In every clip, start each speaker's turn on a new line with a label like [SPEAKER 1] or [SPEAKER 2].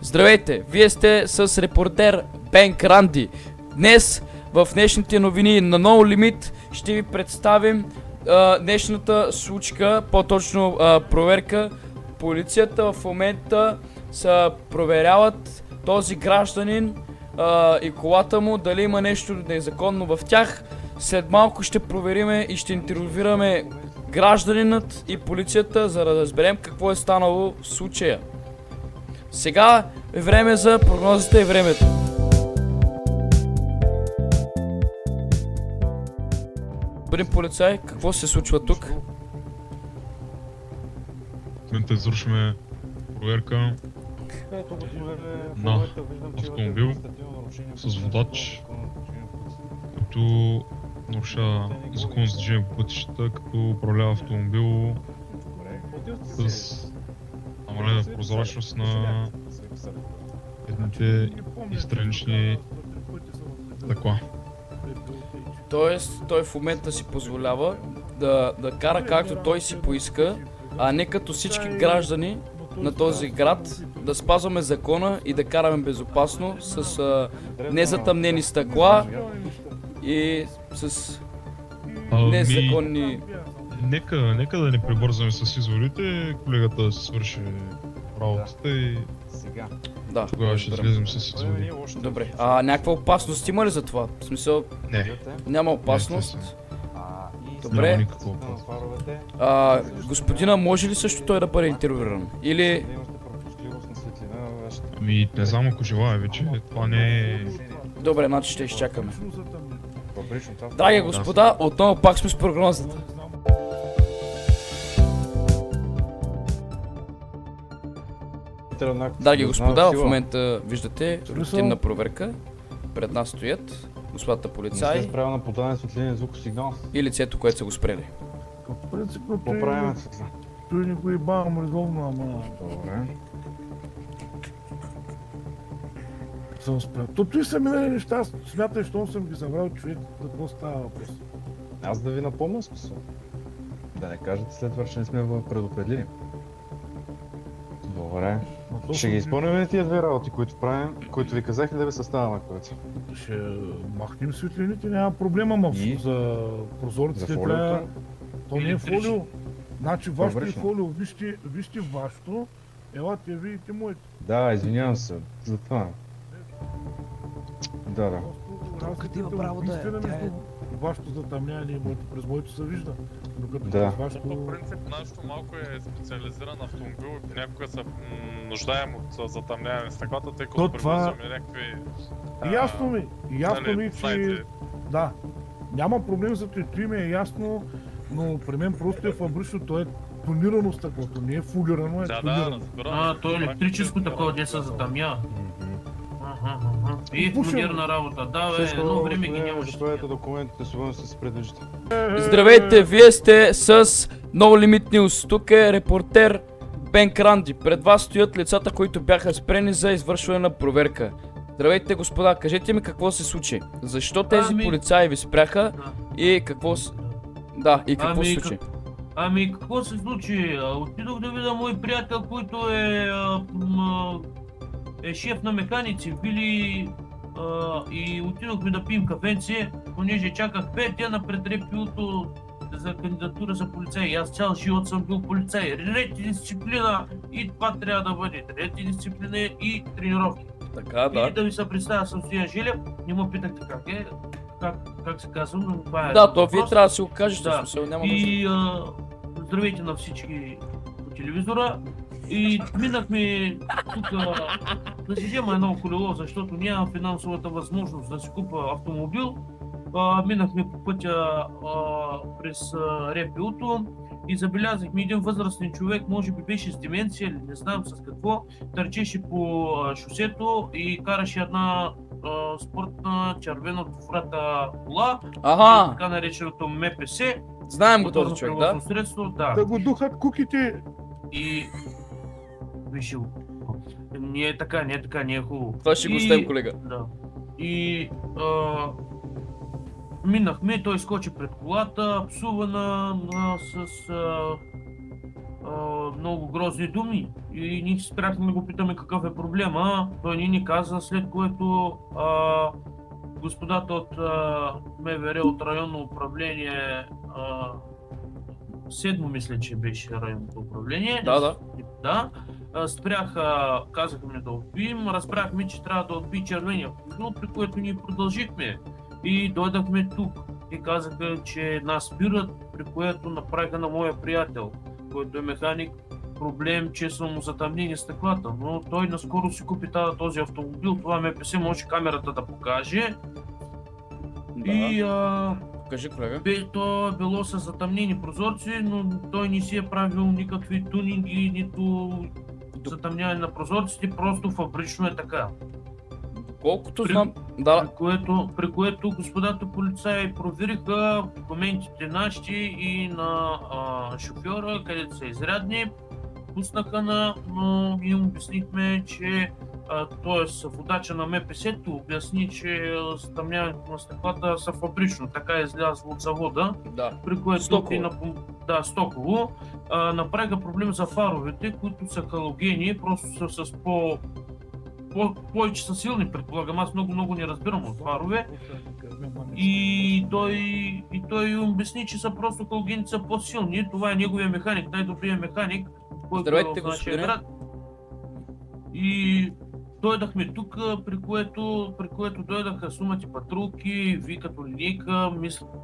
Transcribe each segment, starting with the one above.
[SPEAKER 1] Здравейте, вие сте с репортер Бенк Ранди. Днес в днешните новини на No Limit ще ви представим днешната случка, по-точно проверка. Полицията в момента проверяват този гражданин и колата му, дали има нещо незаконно в тях. След малко ще провериме и ще интервюираме гражданинът и полицията, за да разберем какво е станало в случая. Сега е време за прогнозата и времето. Господин полицай, какво се случва тук?
[SPEAKER 2] В момента извършваме проверка на автомобил с водач, като нарушава закон за движение по пътищата, като управлява автомобил с намалена прозрачност на едните и странични стъкла.
[SPEAKER 1] Тоест, той в момента си позволява да кара както той си поиска, а не като всички граждани на този град да спазваме закона и да караме безопасно с незатъмнени стъкла и с незаконни...
[SPEAKER 2] Нека да не прибързваме с изводите, колегата да се свърши работата и
[SPEAKER 1] Да,
[SPEAKER 2] тогава ще излезем с изводи.
[SPEAKER 1] добре. Някаква опасност има ли за това? В смисъл,
[SPEAKER 2] Не,
[SPEAKER 1] няма опасност.
[SPEAKER 2] няма
[SPEAKER 1] Добре.
[SPEAKER 2] никаква опасност.
[SPEAKER 1] Господина, може ли също той да бъде интервюиран? Или...
[SPEAKER 2] Ами не знам, ако желая вече, това не е...
[SPEAKER 1] Добре, значи ще изчакаме. Драги господа, отново пак сме с прогнозата. Драги господа, в момента виждате рутинна проверка. Пред нас стоят господата полицаи
[SPEAKER 3] справя на подаден светлинен звукосигнал.
[SPEAKER 1] и лицето, което са го спрели.
[SPEAKER 4] По принцип,
[SPEAKER 3] Поправяме се.
[SPEAKER 4] той не го ебавам редовно, ама...
[SPEAKER 3] Добре.
[SPEAKER 4] Съм спрял. То той са минали неща, смятай, щом съм ги забрал, човек, за какво става въпрос.
[SPEAKER 3] Аз да ви напомня смисъл. Да не кажете след това, че не сме ви предупредили. Добре. Ще ги изпълним ли тия две работи, които правим, които ви казах ли да ви състава на колеца?
[SPEAKER 4] Ще махнем светлините, няма проблема, ма
[SPEAKER 3] И?
[SPEAKER 4] за прозорците
[SPEAKER 3] За
[SPEAKER 4] трябва...
[SPEAKER 3] фолиото?
[SPEAKER 4] То не е фолио. Значи вашето е
[SPEAKER 3] Добре,
[SPEAKER 4] фолио, вижте вашето, елате я видите моето.
[SPEAKER 3] Да, извинявам се за това. Да.
[SPEAKER 4] Разликата
[SPEAKER 5] има право да е.
[SPEAKER 4] убийствена
[SPEAKER 5] Тя е-
[SPEAKER 4] между вашето затъмняване и моето, през моето се вижда. Докато
[SPEAKER 3] Да.
[SPEAKER 4] през вашето...
[SPEAKER 6] По принцип, нашето малко е специализиран автомобил и понякога се нуждаем от затъмняване на стъклата, тъй
[SPEAKER 4] То
[SPEAKER 6] като
[SPEAKER 4] това-
[SPEAKER 6] превозваме някакви...
[SPEAKER 4] Ясно ми, че...
[SPEAKER 6] знаете,
[SPEAKER 4] Да, няма проблем за това, ми е ясно, но при мен просто е фабрично, то е тонирано стъклото, не е фулирано, е
[SPEAKER 6] да,
[SPEAKER 4] тонирано.
[SPEAKER 6] разбирам.
[SPEAKER 5] То е електрическо такова, де се затъмя. И
[SPEAKER 4] Пушено.
[SPEAKER 5] модерна работа. Да, бе, едно време ги нямаше.
[SPEAKER 3] Заповядайте документите, свободно се предвиждате.
[SPEAKER 1] Здравейте, вие сте с No Limit News. Тук е репортер Бенк Ранди. Пред вас стоят лицата, които бяха спрени за извършване на проверка. Здравейте, господа, кажете ми какво се случи. Защо тези полицаи ви спряха
[SPEAKER 5] Да.
[SPEAKER 1] и какво... Да, и какво се случи?
[SPEAKER 5] Ами, какво се случи? Отидох да видя мой приятел, който е шеф на механици, били и отидохме да пием кафенце, понеже чаках 5 дена пред репилото за кандидатура за полицай. И аз цял живот съм бил полицай. Ред и дисциплина и това трябва да бъде. Ред и дисциплина и тренировки.
[SPEAKER 1] Така,
[SPEAKER 5] И
[SPEAKER 1] да.
[SPEAKER 5] да ви се представя съм Стоян Желев, не му питахте как е, как се казвам, но това е.
[SPEAKER 1] Да, то вие
[SPEAKER 5] въпрос.
[SPEAKER 1] трябва да си го кажете,
[SPEAKER 5] Да.
[SPEAKER 1] в смисъл, няма нужда.
[SPEAKER 5] И здравейте на всички по телевизора. И минахме тук да си взема едно колело, защото нямам финансовата възможност да си купа автомобил. Минахме по пътя през РПУ-то и забелязахме един възрастен човек, може би беше с деменция или не знам с какво, търчеше по шосето и караше една спортна червена врата кола,
[SPEAKER 1] Ага,
[SPEAKER 5] така нареченото МПС.
[SPEAKER 1] знаем го този
[SPEAKER 5] моторно
[SPEAKER 1] човек, да?
[SPEAKER 5] превозно средство, да.
[SPEAKER 4] Да го духат куките!
[SPEAKER 5] И виж го. Не е така, не е хубаво.
[SPEAKER 1] Това ще го оставим, колега.
[SPEAKER 5] Да. И минахме, той скочи пред колата, псува с много грозни думи и ние спряхме да го питаме какъв е проблема. Той ни каза, след което господата от МВР, от районно управление, седмо мисля, че беше районното управление.
[SPEAKER 1] Да.
[SPEAKER 5] Да. Спряха, казаха ми да отбием, разбрахме, че трябва да отби червения автомобил, при което ние продължихме и дойдахме тук. И казаха, че нас спират, при което направиха на моя приятел, който е механик, проблем, че са му затъмнени стъклата, но той наскоро си купи този автомобил, това МПС може камерата да покаже.
[SPEAKER 1] Да.
[SPEAKER 5] И
[SPEAKER 1] Кажи, колега.
[SPEAKER 5] то е било с затъмнени прозорци, но той не си е правил никакви тунинги, нито затъмняване на прозорците, просто фабрично е така.
[SPEAKER 1] Колкото знам... Да,
[SPEAKER 5] При което господата полицаи провериха документите нашите и на шофьора, където са изрядни, пуснаха но им обяснихме, че т.е. водача на МПС-то обясни, че затъмняването на стъклата са фабрично, така е излязло от завода,
[SPEAKER 1] да.
[SPEAKER 5] при което
[SPEAKER 1] Стоково.
[SPEAKER 5] стоково. Направиха проблем за фаровете, които са халогени, просто са с повече са силни, предполагам, аз много не разбирам от фарове. И той обясни, че са просто халогените са по-силни. Това е неговия механик, най-добрият механик, който е
[SPEAKER 1] Здравейте,
[SPEAKER 5] в нашия
[SPEAKER 1] господине.
[SPEAKER 5] град. И дойдахме тук, при което дойдаха сумати патрулки, ви като линейка,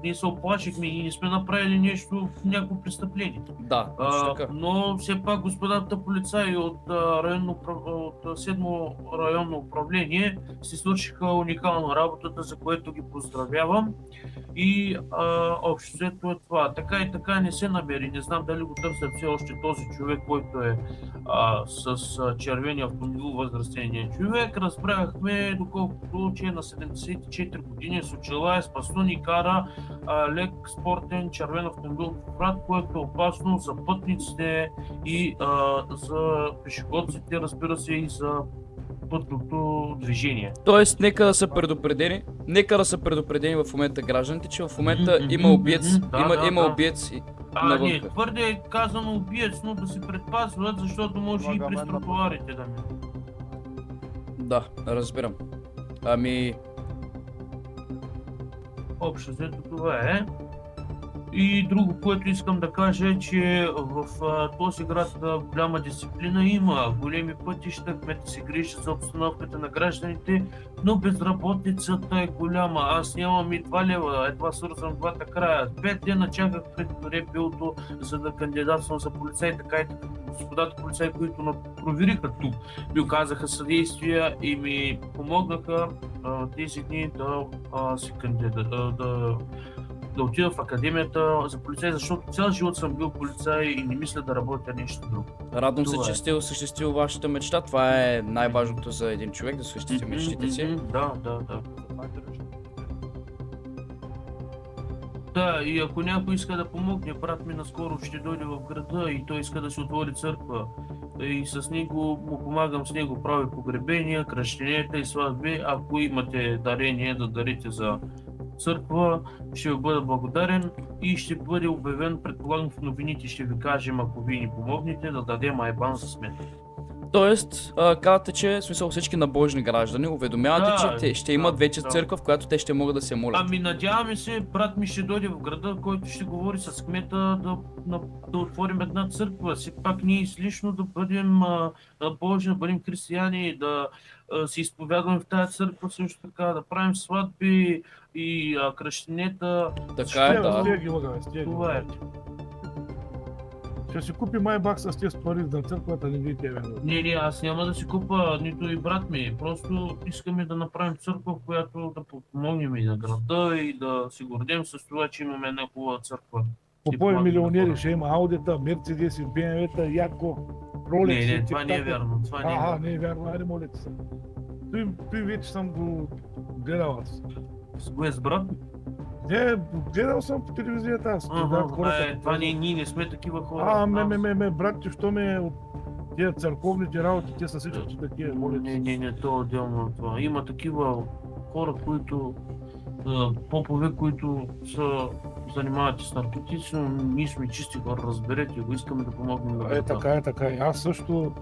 [SPEAKER 5] ние се оплашихме и не сме направили нещо, някакво престъпление.
[SPEAKER 1] Да, точно така.
[SPEAKER 5] Но все пак господата полицаи от 7 районно управление си свършиха уникална работата, за което ги поздравявам. И общо взето е това. Така и така не се намери. Не знам дали го търсят все още този човек, който е с червения автомобил, възрастения човек. Разбрахме, доколкото че е на 74 години, с очила, с пастун и кара лек спортен червен автомобил в град, което е опасно за пътниците и за пешеходците, разбира се, и за пътното движение.
[SPEAKER 1] Тоест, нека да са предупредени в момента гражданите, че в момента има убиец, има убиец
[SPEAKER 5] Не,
[SPEAKER 1] навънка.
[SPEAKER 5] твърде е казано убиец, но да се предпазват, защото може и през тротуарите да минат.
[SPEAKER 1] Да, разбирам. Ами,
[SPEAKER 5] Общо взето това е. И друго, което искам да кажа е, че в този град голяма дисциплина има, големи пътища, кметът се грижи за обстановката на гражданите, но безработицата е голяма. Аз нямам и 2 лева, едва свързвам двата края. 5 дена чаках пред РПУ-то, за да кандидатствам за полицай, така и така господата полицаи, които провериха тук, ми оказаха съдействия и ми помогнаха тези дни да отида в академията за полицай, защото цял живот съм бил полицай и не мисля да работя нещо друго.
[SPEAKER 1] радвам се,
[SPEAKER 5] Това
[SPEAKER 1] че
[SPEAKER 5] е.
[SPEAKER 1] сте осъществил вашата мечта. Това е най-важното за един човек, да осъществи мечтите си.
[SPEAKER 5] Да. Да, и ако някой иска да помогне, брат ми наскоро ще дойде в града и той иска да се отвори църква. И с него му помагам, с него прави погребения, кръщенията и сватби. Ако имате дарение да дарите за църква, ще ви бъда благодарен и ще бъде обявен, предполагам в новините ще ви кажем, ако вие ни помогнете, да дадем айбан за сметка.
[SPEAKER 1] Тоест, казвате, че в смисъл всички набожни граждани уведомявате,
[SPEAKER 5] Да,
[SPEAKER 1] че те ще имат вече
[SPEAKER 5] да.
[SPEAKER 1] църква, в която те ще могат да се молят.
[SPEAKER 5] Ами надяваме се, брат ми ще дойде в града, който ще говори с кмета да отворим една църква. Все пак ние излишно да бъдем набожни, да бъдем християни, да се изповядваме в тази църква, също така, да правим сватби и кръщенета.
[SPEAKER 1] Така е, да.
[SPEAKER 4] Стига ги лъгаве, стига ги
[SPEAKER 5] Това е.
[SPEAKER 4] лъгаве. Ще си купи майбак с тези пари на църквата, не ви тебе.
[SPEAKER 5] Не, аз няма да си купа, нито и брат ми. Просто искаме да направим църква, в която да подпомогнем и на града и да се гордем с това, че имаме една хубава църква.
[SPEAKER 4] Попови милионери ще има Аудита, Мерцедеси, БМВ-та, Яко, Ролекси.
[SPEAKER 5] Не, това не е вярно. Това не е вярно.
[SPEAKER 4] Не е вярно, айде молете се. Той вече съм го гледал аз.
[SPEAKER 5] С кое с брат?
[SPEAKER 4] Не, гледал съм по телевизията аз.
[SPEAKER 5] Това ние не сме такива хора.
[SPEAKER 4] Брат, що ме от тези църковните работи, те са всички такива, молят се.
[SPEAKER 5] Не, то е отделно от това. Има такива хора, които попове, които се занимават с наркотици, но ние сме чисти хора, разберете го, искаме да помогнем на града.
[SPEAKER 4] Така е, така е. Аз също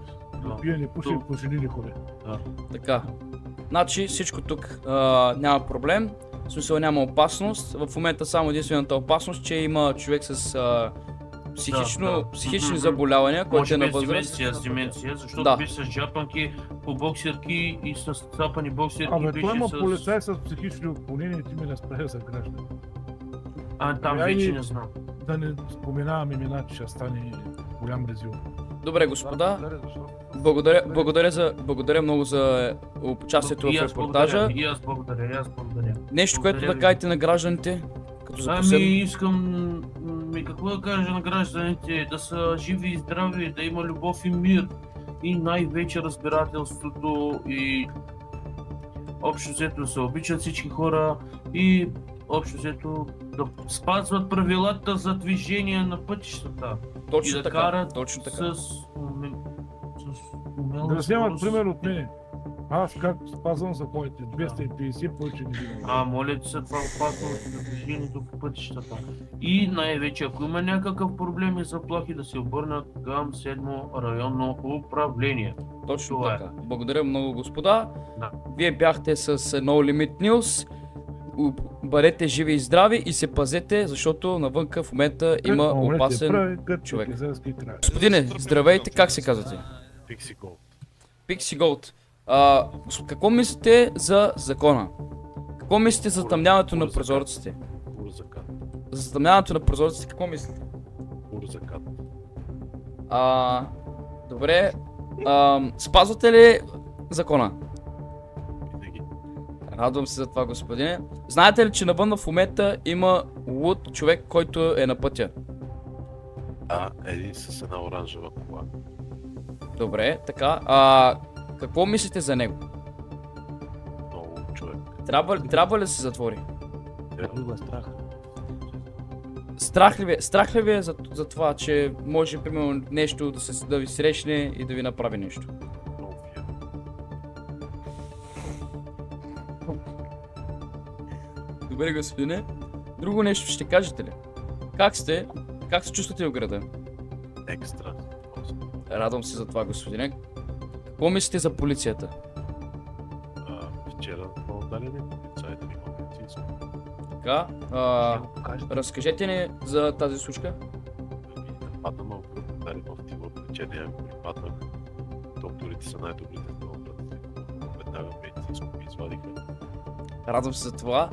[SPEAKER 4] не пия, не пуша и по жени не ходя.
[SPEAKER 1] Така. Значи всичко тук няма проблем. В смисъл няма опасност. В момента само единствената опасност, че има човек с психични заболявания, който е на възраст.
[SPEAKER 5] С деменция, защото
[SPEAKER 1] Да.
[SPEAKER 5] беше с жапанки по боксерки и с цапани боксерки.
[SPEAKER 4] Абе,
[SPEAKER 5] беше
[SPEAKER 4] той има
[SPEAKER 5] с...
[SPEAKER 4] полицай с психични отклонения и ти ми не спря за граждани.
[SPEAKER 5] Там
[SPEAKER 4] Ай,
[SPEAKER 5] вече не знам.
[SPEAKER 4] Да не споменавам имена, че ще стане голям резил.
[SPEAKER 1] Добре, господа. Благодаря много за участието
[SPEAKER 5] И
[SPEAKER 1] в
[SPEAKER 5] аз
[SPEAKER 1] репортажа.
[SPEAKER 5] благодаря, и аз благодаря.
[SPEAKER 1] Нещо, което
[SPEAKER 5] Благодаря
[SPEAKER 1] да
[SPEAKER 5] ви.
[SPEAKER 1] кажете на гражданите, като за
[SPEAKER 5] Ами
[SPEAKER 1] последно.
[SPEAKER 5] искам, какво да кажа на гражданите, да са живи и здрави, да има любов и мир и най-вече разбирателството и общо взето да се обичат всички хора и общо взето да спазват правилата за движение на пътищата и
[SPEAKER 1] Точно
[SPEAKER 5] да
[SPEAKER 1] така.
[SPEAKER 5] карат
[SPEAKER 1] Точно така.
[SPEAKER 5] с умелна
[SPEAKER 4] Да вземат
[SPEAKER 5] скорост.
[SPEAKER 4] пример от мене. Аз как спазвам законите? 250 повече не видим.
[SPEAKER 5] Моля ти се, това опасно за движението по пътищата. И най-вече, ако има някакъв проблем и заплахи, да се обърнат към 7-о районно управление.
[SPEAKER 1] Точно
[SPEAKER 5] Това е.
[SPEAKER 1] така. Благодаря много, господа.
[SPEAKER 5] Да.
[SPEAKER 1] Вие бяхте с No Limit News. Бъдете живи и здрави и се пазете, защото навънка в момента има опасен човек. Господине, здравейте, как се казвате?
[SPEAKER 7] Pixie Gold.
[SPEAKER 1] Pixie Gold. Какво мислите за закона? Какво мислите за затъмняването на прозорците?
[SPEAKER 7] Урзакат.
[SPEAKER 1] За затъмняването на прозорците, какво мислите?
[SPEAKER 7] Урзакат.
[SPEAKER 1] Добре. Спазвате ли закона?
[SPEAKER 7] Винаги.
[SPEAKER 1] Радвам се за това, господине. Знаете ли, че навън в момента има луд човек, който е на пътя?
[SPEAKER 7] Един с една оранжева кола.
[SPEAKER 1] Добре, така. Какво мислите за него?
[SPEAKER 7] Много човек.
[SPEAKER 1] Трябва ли да се затвори?
[SPEAKER 7] Трябва да страх.
[SPEAKER 1] Страх ли ви е за това, че може, примерно, нещо да ви срещне и да ви направи нещо?
[SPEAKER 7] Много фия.
[SPEAKER 1] Добре, господине. Друго нещо ще кажете ли? Как сте? Как се чувствате в града?
[SPEAKER 7] Екстра.
[SPEAKER 1] Радвам се за това, господине. Какво мислите за полицията?
[SPEAKER 7] Вчера по-далене полицаите ми медицинско.
[SPEAKER 1] Така, разкажете ни за тази случка.
[SPEAKER 7] Падна малко, дали в тива лечение, ако ми паднах. Докторите са най-добрите в този град. Веднага медицинско ми извадиха.
[SPEAKER 1] Радвам се за това.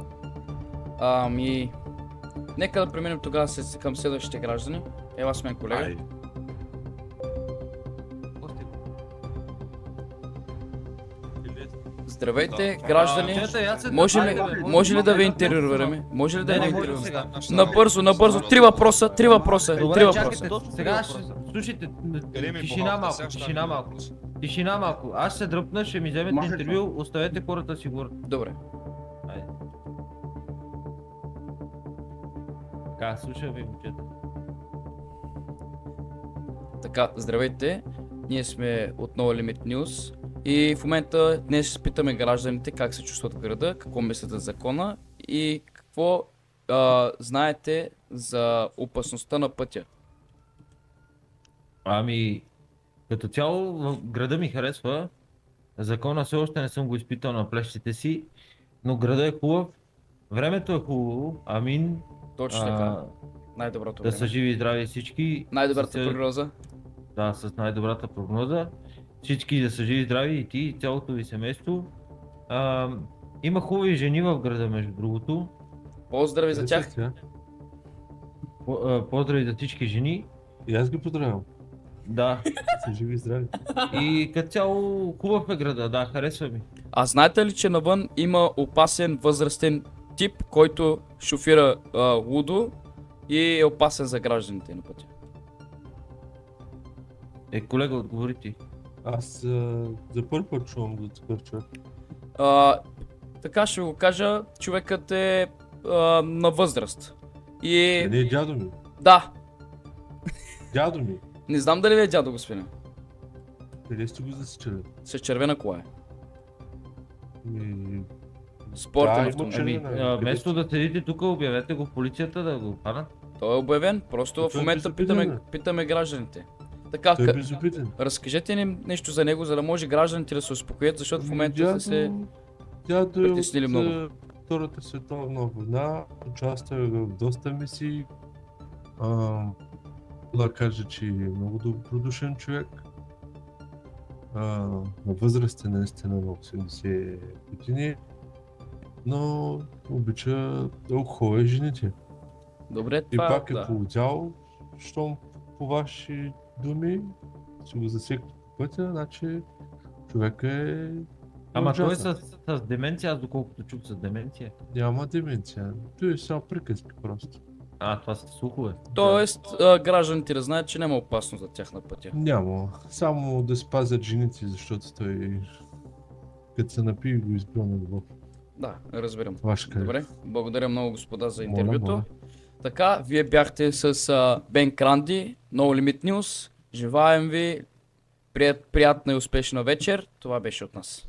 [SPEAKER 1] Нека да преминем тогава към следващите граждани. Ева с мен, колега.
[SPEAKER 7] Ай,
[SPEAKER 1] Здравейте, граждани.
[SPEAKER 8] Може
[SPEAKER 1] Може ли да ви интервюираме? Може ли да ви
[SPEAKER 8] Не,
[SPEAKER 1] интервюираме?
[SPEAKER 8] сега.
[SPEAKER 1] Набързо. Три въпроса.
[SPEAKER 8] Добре, чакайте. Сега ще... Слушайте, тишина малко. Аз ще дръпна, ще ми вземете интервю, оставете хората си говорят.
[SPEAKER 1] Добре.
[SPEAKER 8] Айде. Така, слушам ви, момчета.
[SPEAKER 1] Така, здравейте. Ние сме от No Limit News. И в момента днес питаме гражданите как се чувстват в града, какво мислят за закона и какво знаете за опасността на пътя.
[SPEAKER 8] Като цяло в града ми харесва. Закона все още не съм го изпитал на плещите си, но града е хубав. Времето е хубаво,
[SPEAKER 1] Точно така. Най-доброто
[SPEAKER 8] да
[SPEAKER 1] време.
[SPEAKER 8] са живи и здрави всички.
[SPEAKER 1] Най-добрата
[SPEAKER 8] С-
[SPEAKER 1] прогноза.
[SPEAKER 8] Да, с най-добрата прогноза. Всички да са живи и здрави, и ти, и цялото ви семейство. Има хубави жени в града, между другото.
[SPEAKER 1] Поздрави за тях.
[SPEAKER 8] Поздрави за всички жени.
[SPEAKER 9] И аз ги поздравявам.
[SPEAKER 8] Да.
[SPEAKER 9] Са живи и здрави.
[SPEAKER 8] И като цяло хубав е града, да, харесва ми.
[SPEAKER 1] А знаете ли, че навън има опасен възрастен тип, който шофира лудо и е опасен за гражданите на пътя?
[SPEAKER 8] Колега, отговори ти.
[SPEAKER 9] Аз за първи път чувам за такъв човек.
[SPEAKER 1] Така ще го кажа, човекът е на възраст. И
[SPEAKER 9] Не е дядо ми.
[SPEAKER 1] да,
[SPEAKER 9] Дядо ми.
[SPEAKER 1] не знам дали ви е дядо, господине.
[SPEAKER 9] Къде сте го засичали?
[SPEAKER 1] С червена кола е. Спортен
[SPEAKER 9] има
[SPEAKER 1] автомобил.
[SPEAKER 9] червена.
[SPEAKER 8] Вместо да седите тук, обявете го в полицията да го хванат.
[SPEAKER 1] Той е обявен, просто в
[SPEAKER 9] Той е
[SPEAKER 1] момента
[SPEAKER 9] безобиден,
[SPEAKER 1] питаме гражданите. Така,
[SPEAKER 9] Той е безобиден.
[SPEAKER 1] разкажете ни нещо за него, за да може гражданите да се успокоят, защото в момента са се...
[SPEAKER 9] Дядо е
[SPEAKER 1] притеснили
[SPEAKER 9] от
[SPEAKER 1] много.
[SPEAKER 9] Втората световна война, участва в доста мисии. Да кажа, че е много добродушен човек. На възраст е наистина на 80 години, но обича да хое жените.
[SPEAKER 1] Добре,
[SPEAKER 9] И
[SPEAKER 1] това
[SPEAKER 9] пак е
[SPEAKER 1] да.
[SPEAKER 9] полудял, щом по ваши думи си го засекли по пътя, значи човек е...
[SPEAKER 8] Ама той е
[SPEAKER 9] ужасен.
[SPEAKER 8] с деменция, аз доколкото чух с деменция.
[SPEAKER 9] Няма деменция. Той е само приказки просто.
[SPEAKER 8] Това са слухове.
[SPEAKER 1] Тоест, гражданите да знаят, че няма опасност за тях на пътя.
[SPEAKER 9] Няма. Само да спазят жените, защото той като се напи го избил на любов.
[SPEAKER 1] Да, разбирам.
[SPEAKER 9] Вашка.
[SPEAKER 1] Добре, благодаря много господа за
[SPEAKER 9] Моля,
[SPEAKER 1] интервюто.
[SPEAKER 9] моля.
[SPEAKER 1] Така, вие бяхте с Бен Кранди, No Limit News. Желаем ви приятна и успешна вечер. Това беше от нас.